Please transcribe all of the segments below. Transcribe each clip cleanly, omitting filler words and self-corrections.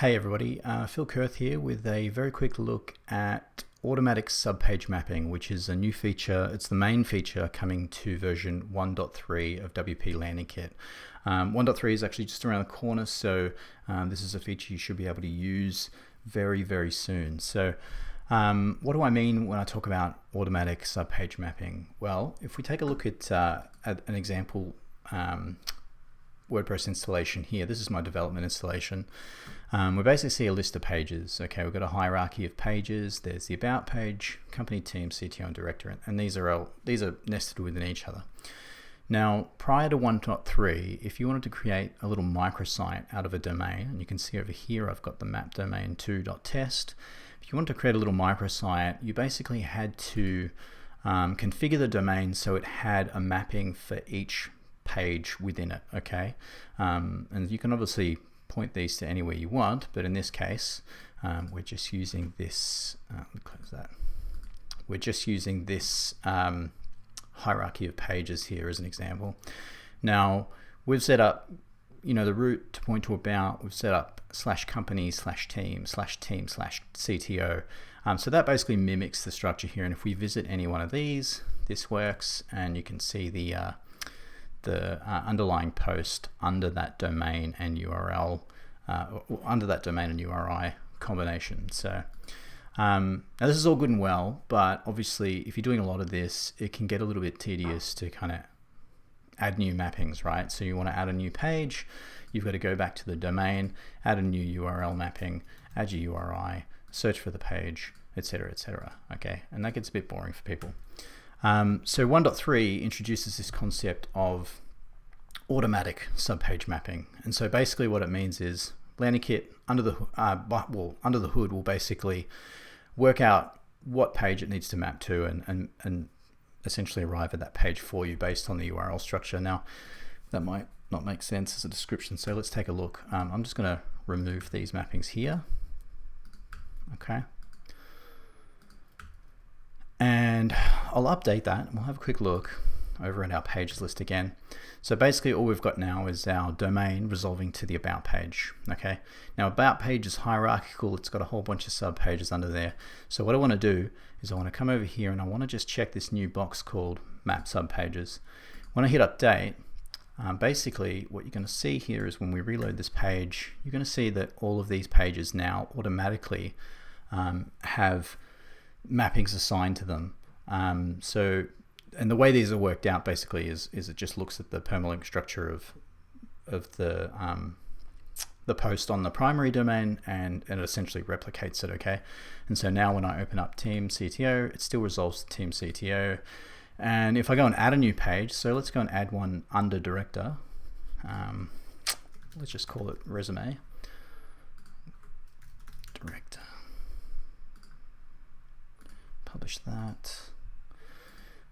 Hey everybody, Phil Kurth here with a very quick look at automatic subpage mapping, which is a new feature. It's the main feature coming to version 1.3 of WP Landing Kit. 1.3 is actually just around the corner, so this is a feature you should be able to use very, very soon. So what do I mean when I talk about automatic subpage mapping? Well, if we take a look at an example WordPress installation here, this is my development installation. We basically see a list of pages. Okay, we've got a hierarchy of pages. There's the about page, company, team, CTO, and director, and these are nested within each other. Now, prior to 1.3, if you wanted to create a little microsite out of a domain, and you can see over here I've got the map domain 2.test. If you wanted to create a little microsite, you basically had to configure the domain so it had a mapping for each page within it. Okay, and you can obviously point these to anywhere you want, but in this case we're just using this close that. We're just using this hierarchy of pages here as an example. Now we've set up, you know, the root to point to about. We've set up /company /team /CTO, so that basically mimics the structure here, and if we visit any one of these, this works, and you can see the underlying post under that domain and URL, under that domain and URI combination. So now this is all good and well, but obviously if you're doing a lot of this, it can get a little bit tedious to kind of add new mappings, right? So you want to add a new page, you've got to go back to the domain, add a new URL mapping, add your URI, search for the page, etc., etc. Okay, and that gets a bit boring for people. So 1.3 introduces this concept of automatic subpage mapping, and so basically what it means is Landing Kit under the hood will basically work out what page it needs to map to and essentially arrive at that page for you based on the URL structure. Now that might not make sense as a description, so let's take a look. I'm just going to remove these mappings here. Okay. And I'll update that, and we'll have a quick look over at our pages list again. So basically all we've got now is our domain resolving to the about page. Okay, now about page is hierarchical, it's got a whole bunch of sub pages under there. So what I want to do is I want to come over here and I want to just check this new box called map sub pages. When I hit update, basically what you're going to see here is when we reload this page, you're going to see that all of these pages now automatically have mappings assigned to them. And the way these are worked out basically is it just looks at the permalink structure of the post on the primary domain and it essentially replicates it. Okay, and so now when I open up team CTO, it still resolves the team CTO. And if I go and add a new page, so let's go and add one under director. Let's just call it resume director. Publish that.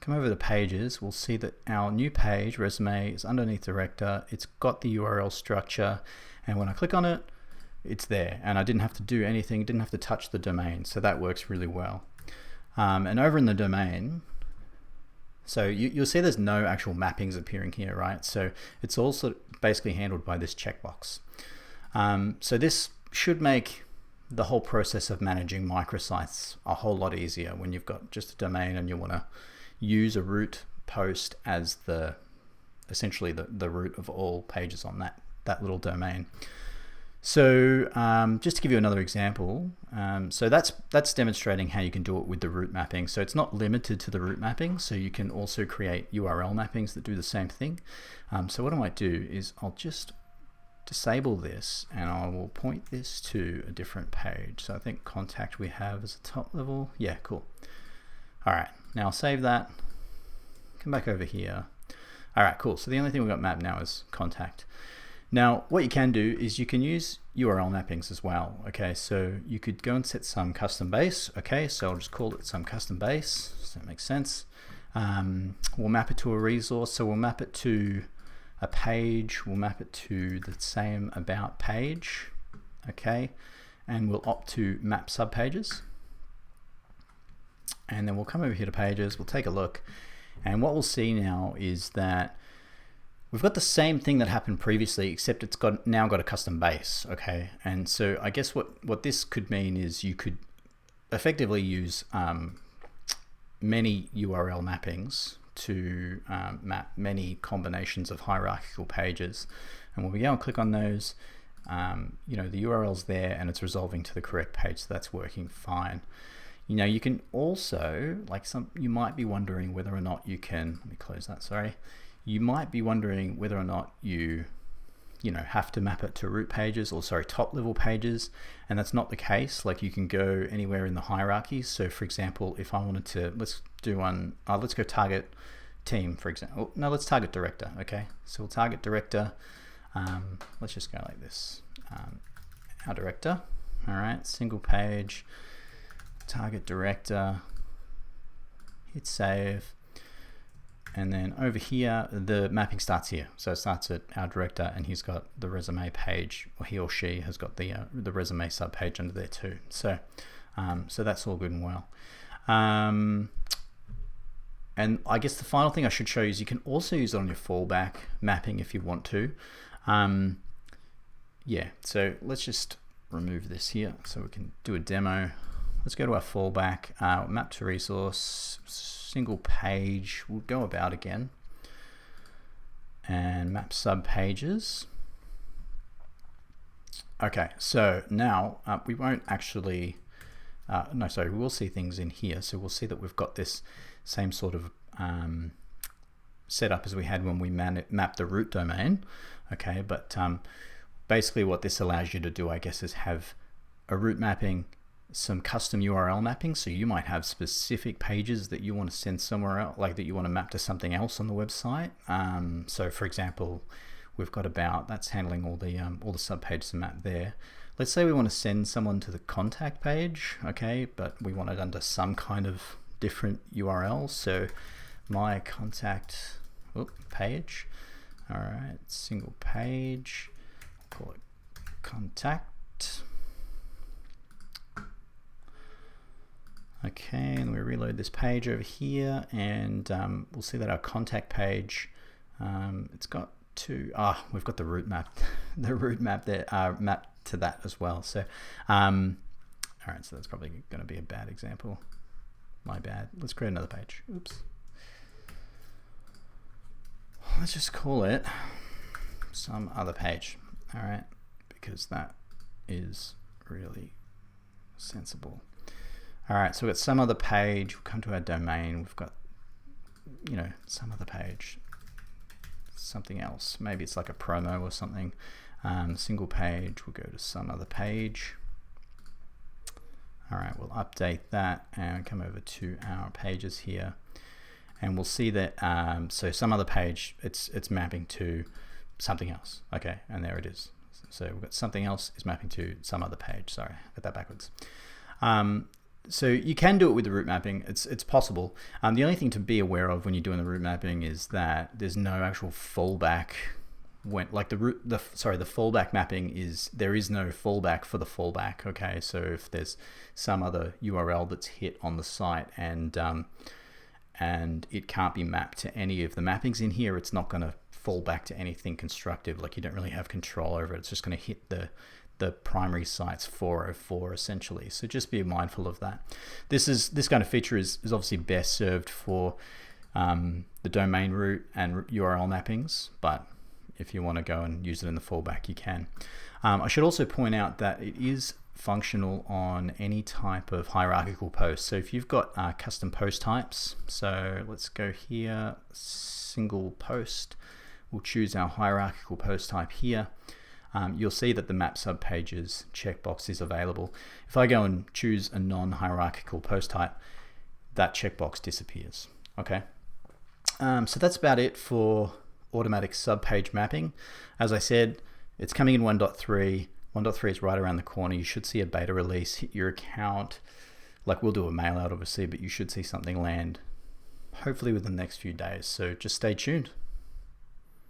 Come over to pages, we'll see that our new page, resume, is underneath director. It's got the URL structure, and when I click on it, it's there. And I didn't have to do anything, didn't have to touch the domain, so that works really well. And over in the domain, so you'll see there's no actual mappings appearing here, right? So it's also basically handled by this checkbox. So this should make the whole process of managing microsites a whole lot easier when you've got just a domain and you want to use a root post as essentially the root of all pages on that little domain. So just to give you another example, so that's demonstrating how you can do it with the root mapping. So it's not limited to the root mapping, so you can also create URL mappings that do the same thing. So what I might do is I'll just disable this and I will point this to a different page. So I think contact we have as a top level. Yeah, cool. All right, now I'll save that, come back over here. All right, cool. So the only thing we've got mapped now is contact. Now what you can do is you can use URL mappings as well. Okay, so you could go and set some custom base. Okay, so I'll just call it some custom base. Does that make sense? We'll map it to a resource. So we'll map it to a page, we'll map it to the same about page. Okay, and we'll opt to map subpages. And then we'll come over here to pages, we'll take a look, and what we'll see now is that we've got the same thing that happened previously, except it's now got a custom base, okay? And so I guess what this could mean is you could effectively use many URL mappings to map many combinations of hierarchical pages. And when we go and click on those, you know, the URL's there and it's resolving to the correct page, so that's working fine. You know, you can also, like you might be wondering whether or not you can, let me close that, sorry. You might be wondering whether or not you have to map it to root pages, or sorry, top level pages, and that's not the case. Like you can go anywhere in the hierarchy. So for example, if I wanted to, let's go target team, for example. No, let's target director, okay? So we'll target director. Let's just go like this. Our director, all right, single page, target director, hit save. And then over here, the mapping starts here. So it starts at our director, and he's got the resume page, or he or she has got the resume subpage under there too. So, so that's all good and well. And I guess the final thing I should show you is you can also use it on your fallback mapping if you want to. Yeah, so let's just remove this here so we can do a demo. Let's go to our fallback, map to resource, single page, we'll go about again, and map sub pages. Okay, so now we won't actually, no, sorry, we will see things in here. So we'll see that we've got this same sort of setup as we had when we mapped the root domain. Okay, but basically what this allows you to do, I guess, is have a root mapping, some custom URL mapping. So you might have specific pages that you want to send somewhere else, like that you want to map to something else on the website. So for example, we've got about, that's handling all the sub pages mapped there. Let's say we want to send someone to the contact page, okay, but we want it under some kind of different URL. So my contact page, all right, single page, call it contact. Okay, and we reload this page over here, and we'll see that our contact page, it's got we've got the root map, there, mapped to that as well. So, all right, so that's probably going to be a bad example. My bad. Let's create another page. Oops. Let's just call it some other page. All right, because that is really sensible. All right, so we've got some other page. We'll come to our domain. We've got, you know, some other page, something else. Maybe it's like a promo or something. Single page, we'll go to some other page. All right, we'll update that and come over to our pages here. And we'll see that, so some other page, it's mapping to something else. Okay, and there it is. So we've got something else is mapping to some other page. Sorry, I got that backwards. So you can do it with the root mapping. It's possible. The only thing to be aware of when you're doing the root mapping is that there's no actual fallback. Like the fallback mapping is, there is no fallback for the fallback. Okay, so if there's some other URL that's hit on the site and it can't be mapped to any of the mappings in here, it's not going to fall back to anything constructive. Like you don't really have control over it. It's just going to hit the primary site's 404 essentially. So just be mindful of that. This kind of feature is obviously best served for the domain root and URL mappings, but if you want to go and use it in the fallback, you can. I should also point out that it is functional on any type of hierarchical post. So if you've got custom post types, so let's go here, single post, we'll choose our hierarchical post type here. You'll see that the map subpages checkbox is available. If I go and choose a non-hierarchical post type, that checkbox disappears. Okay, so that's about it for automatic subpage mapping. As I said, it's coming in 1.3. 1.3 is right around the corner. You should see a beta release hit your account. Like we'll do a mail out obviously, but you should see something land hopefully within the next few days. So just stay tuned.